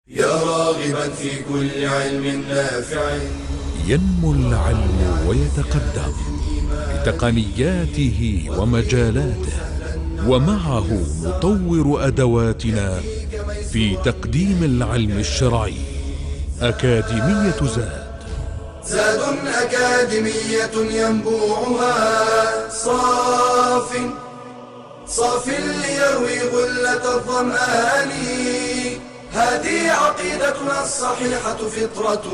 يا راغبا في كل علم نافع. ينمو العلم ويتقدم بتقنياته ومجالاته، ومعه نطور أدواتنا في تقديم العلم الشرعي. أكاديمية زاد أكاديمية ينبوعها صاف ليروي غلة الظمآن. هذه عقيدتنا الصحيحة فطرة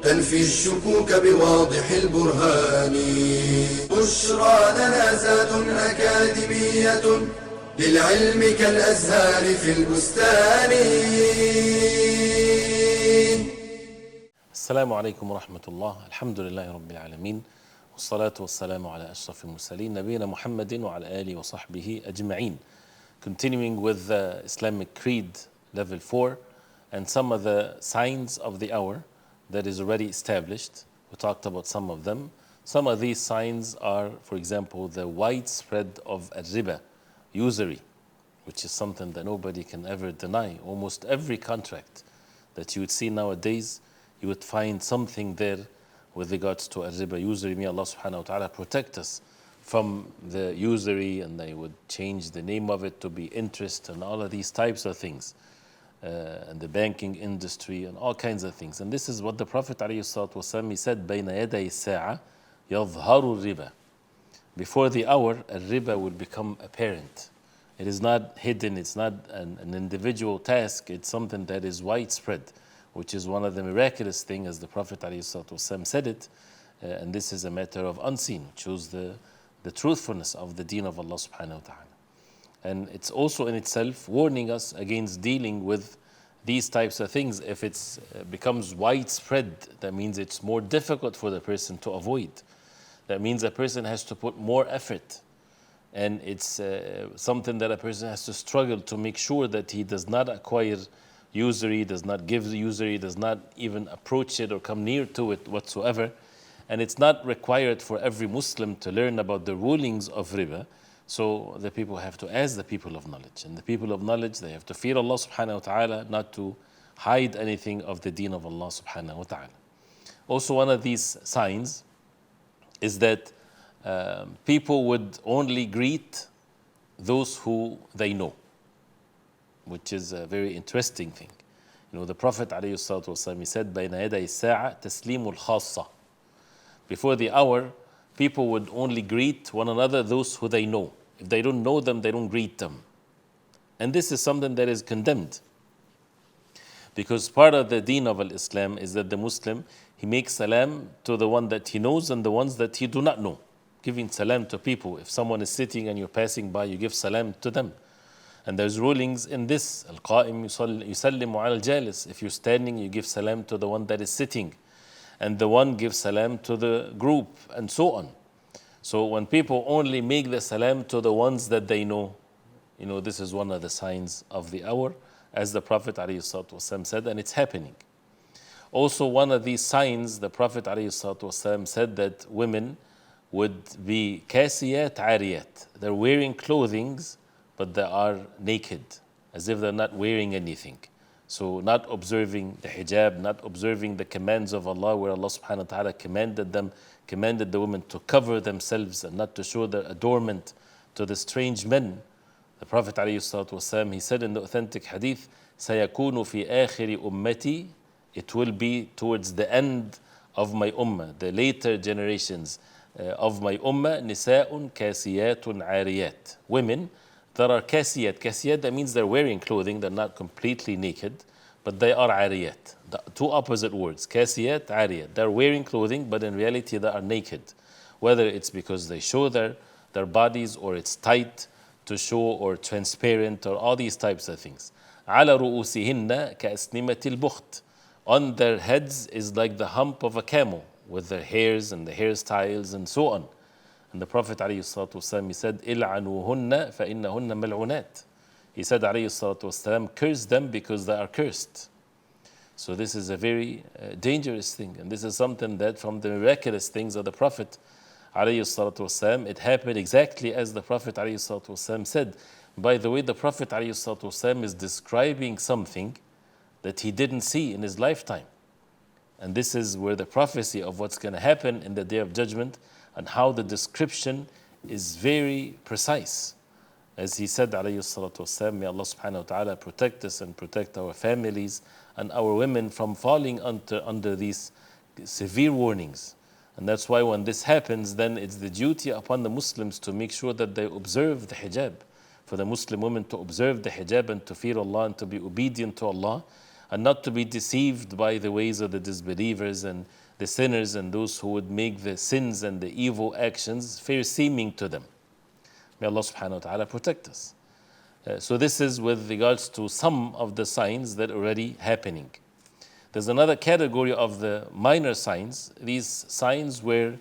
تنفي الشكوك بواضح البرهان. بشرى لنا زاد أكاديمية للعلم كالأزهار في البستان. السلام عليكم ورحمة الله. الحمد لله رب العالمين، والصلاة والسلام على أشرف المرسلين نبينا محمد وعلى آله وصحبه أجمعين. Continuing with the Islamic Creed level 4 and some of the signs of the hour that is already established. We talked about some of them. Some of these signs are, for example, the widespread of riba, usury, which is something that nobody can ever deny. Almost every contract that you would see nowadays, you would find something there with regards to riba, usury. May Allah subhanahu wa ta'ala protect us from the usury, and they would change the name of it to be interest and all of these types of things. And the banking industry and all kinds of things. And this is what the Prophet ﷺ, he said, بَيْنَ يَدَيِ السَّاعَةِ يَظْهَرُ الرِّبَى. Before the hour, a riba will become apparent. It is not hidden, it's not an individual task, it's something that is widespread, which is one of the miraculous things, as the Prophet ﷺ said it. And this is a matter of unseen, which shows the truthfulness of the deen of Allah subhanahu wa ta'ala. And it's also in itself warning us against dealing with these types of things. If it becomes widespread, that means it's more difficult for the person to avoid. That means a person has to put more effort. And it's something that a person has to struggle to make sure that he does not acquire usury, does not give the usury, does not even approach it or come near to it whatsoever. And it's not required for every Muslim to learn about the rulings of riba. So the people have to ask the people of knowledge. And the people of knowledge, they have to fear Allah subhanahu wa ta'ala, not to hide anything of the deen of Allah subhanahu wa ta'ala. Also, one of these signs is that people would only greet those who they know, which is a very interesting thing. You know, the Prophet ﷺ, he said, بَيْنَ يَدَيِ السَّاعَةِ تَسْلِيمُ الْخَاصَّةِ. Before the hour, people would only greet one another those who they know. If they don't know them, they don't greet them. And this is something that is condemned. Because part of the deen of Islam is that the Muslim, he makes salam to the one that he knows and the ones that he do not know. Giving salam to people. If someone is sitting and you're passing by, you give salam to them. And there's rulings in this. Al-Qa'im yusallimu ala al-jalis. If you're standing, you give salam to the one that is sitting. And the one gives salam to the group, and so on. So when people only make the salam to the ones that they know, you know, this is one of the signs of the hour, as the Prophet ﷺ said, and it's happening. Also, one of these signs, the Prophet ﷺ said that women would be kasiyat ariyat. They're wearing clothing, but they are naked, as if they're not wearing anything. So not observing the hijab, not observing the commands of Allah, where Allah subhanahu wa ta'ala commanded the women to cover themselves and not to show their adornment to the strange men. The Prophet ﷺ, he said in the authentic hadith, سَيَكُونُ فِي آخِرِ أُمَّتِي, it will be towards the end of my ummah, the later generations of my ummah, نِسَاءٌ كَاسِيَاتٌ عَارِيَاتٌ, women that are kasiyat. Kasiyat, that means they're wearing clothing, they're not completely naked, but they are ariyat. The two opposite words, kasiyat, ariyat. They're wearing clothing, but in reality they are naked. Whether it's because they show their bodies, or it's tight to show, or transparent, or all these types of things. عَلَى رُؤُوسِهِنَّ كَأَسْنِمَةِ الْبُخْتِ. On their heads is like the hump of a camel, with their hairs and the hairstyles and so on. And the Prophet ﷺ, he said, إِلْعَنُوهُنَّ فَإِنَّهُنَّ مَلْعُونَاتٍ. He said, ﷺ, curse them because they are cursed. So this is a very dangerous thing. And this is something that from the miraculous things of the Prophet ﷺ, it happened exactly as the Prophet ﷺ said. By the way, the Prophet ﷺ is describing something that he didn't see in his lifetime. And this is where the prophecy of what's going to happen in the Day of Judgment and how the description is very precise. As he said, alayhi salatu wasalam, may Allah subhanahu wa ta'ala protect us and protect our families and our women from falling under these severe warnings. And that's why when this happens, then it's the duty upon the Muslims to make sure that they observe the hijab. For the Muslim women to observe the hijab and to fear Allah and to be obedient to Allah, and not to be deceived by the ways of the disbelievers and the sinners and those who would make the sins and the evil actions fair seeming to them. May Allah subhanahu wa ta'ala protect us. So this is with regards to some of the signs that are already happening. There's another category of the minor signs. These signs where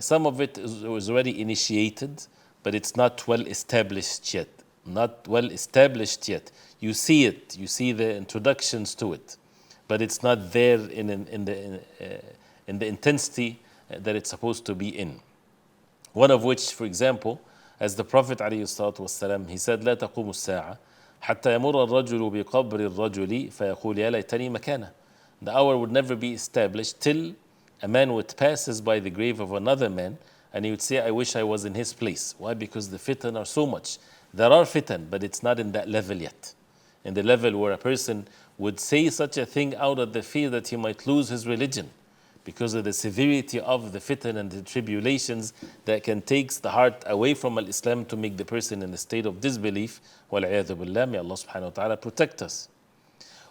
some of it was already initiated, but it's not well established yet. Not well established yet. You see it, you see the introductions to it, but it's not there in the intensity that it's supposed to be in. One of which, for example, as the Prophet ﷺ, he said, لا تقوم الساعة حتى يمر الرجل بقبر الرجل فيقول يا ليتني مكانه. The hour would never be established till a man would passes by the grave of another man and he would say, I wish I was in his place. Why? Because the fitan are so much. There are fitan, but it's not in that level yet. In the level where a person would say such a thing out of the fear that he might lose his religion because of the severity of the fitan and the tribulations that can take the heart away from Islam to make the person in a state of disbelief. وَالْعِيَاذُ بِاللَّهِ. May Allah subhanahu wa ta'ala protect us.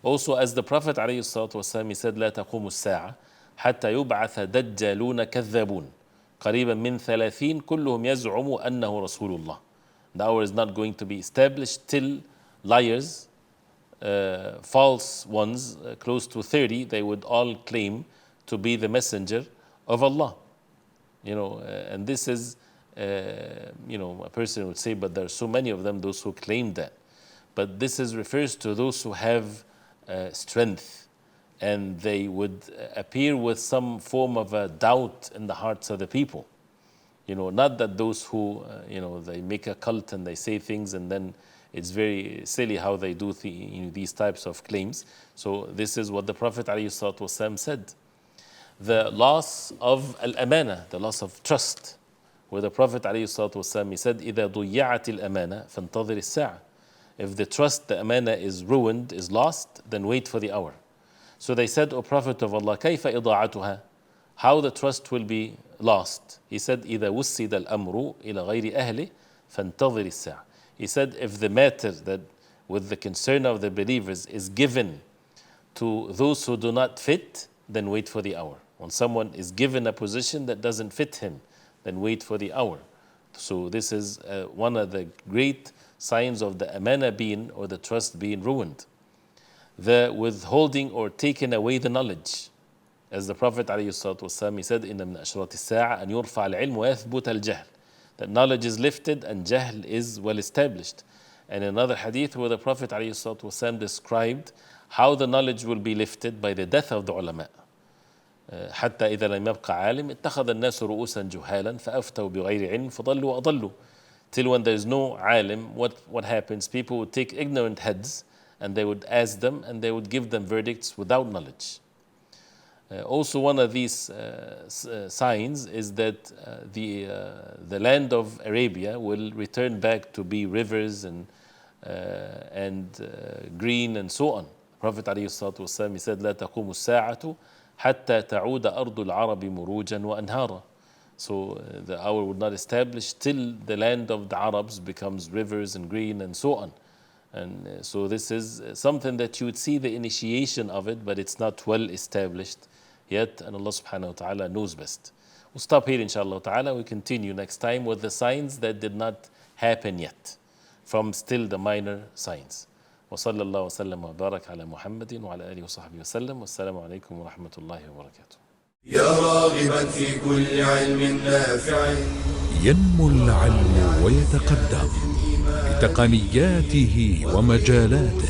Also, as the Prophet عليه الصلاة والسلام, he said, لا تقوم الساعة حتى يبعث دجالون كذابون قريبا من 30 كلهم يزعم أنه رسول الله. The hour is not going to be established till liars, false ones, close to 30, they would all claim to be the messenger of Allah. And this is, a person would say, but there are so many of them, those who claim that. But this refers to those who have strength, and they would appear with some form of a doubt in the hearts of the people. Not that those who, they make a cult and they say things and then it's very silly how they do these types of claims. So this is what the Prophet ﷺ said. The loss of al-amana, the loss of trust, where the Prophet ﷺ, he said, إِذَا ضُيَّعَتِ الْأَمَانَ فَانْتَظِرِ السَّاعَةِ. If the trust, the amana is ruined, is lost, then wait for the hour. So they said, O Prophet of Allah, كَيْفَ إِضَاعَتُهَا? How the trust will be lost? He said, إِذَا وُسِّدَ الْأَمْرُ إِلَى غَيْرِ أَهْلِ فَانْتَظِرِ السَّاعَةِ. He said, if the matter that with the concern of the believers is given to those who do not fit, then wait for the hour. When someone is given a position that doesn't fit him, then wait for the hour. So this is one of the great signs of the amana being, or the trust being ruined. The withholding or taking away the knowledge. As the Prophet ﷺ, he said, إِنَّ مِنْ أَشْرَاطِ السَّاعَةِ أَنْ يُرْفَعَ الْعِلْمُ وَيَثْبُتَ الْجَهْلِ. That knowledge is lifted and jahl is well established. And another hadith where the Prophet ﷺ described how the knowledge will be lifted by the death of the ulama. حتى إذا لم يبقى عالم اتخذ الناس رؤوسا جهالا فأفتوا بغير علم فضلوا وأضلوا. Till when there is no alim, what happens? People would take ignorant heads and they would ask them and they would give them verdicts without knowledge. Also, one of these signs is that the land of Arabia will return back to be rivers and green and so on. Prophet ﷺ, he said, لا تقوم الساعة حتى تعود أرض العرب مروجا وأنهارا. So the hour would not establish till the land of the Arabs becomes rivers and green and so on. And so this is something that you would see the initiation of it, but it's not well established yet, and Allah subhanahu wa ta'ala knows best. We'll stop here inshallah ta'ala. We continue next time with the signs that did not happen yet, from still the minor signs. وصلى الله وسلم وبارك على محمد وعلى آله وصحبه وسلم والسلام عليكم ورحمة الله وبركاته. يا راغبا في كل علم نافع ينمو العلم ويتقدم بتقنياته ومجالاته،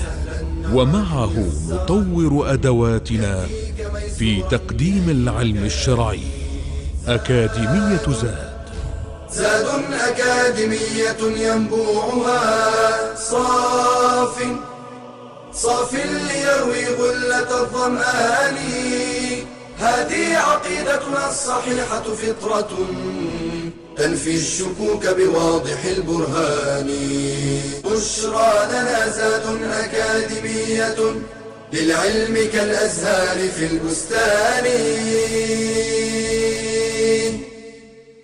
ومعه نطور أدواتنا في تقديم العلم الشرعي. أكاديمية زاد أكاديمية ينبوعها صاف ليروي غل شربة الظمآن. هذه عقيدتنا الصحيحة فطرة تنفي الشكوك بواضح البرهان. بشرى لنا زاد أكاديمية للعلم كالأزهار في البستان.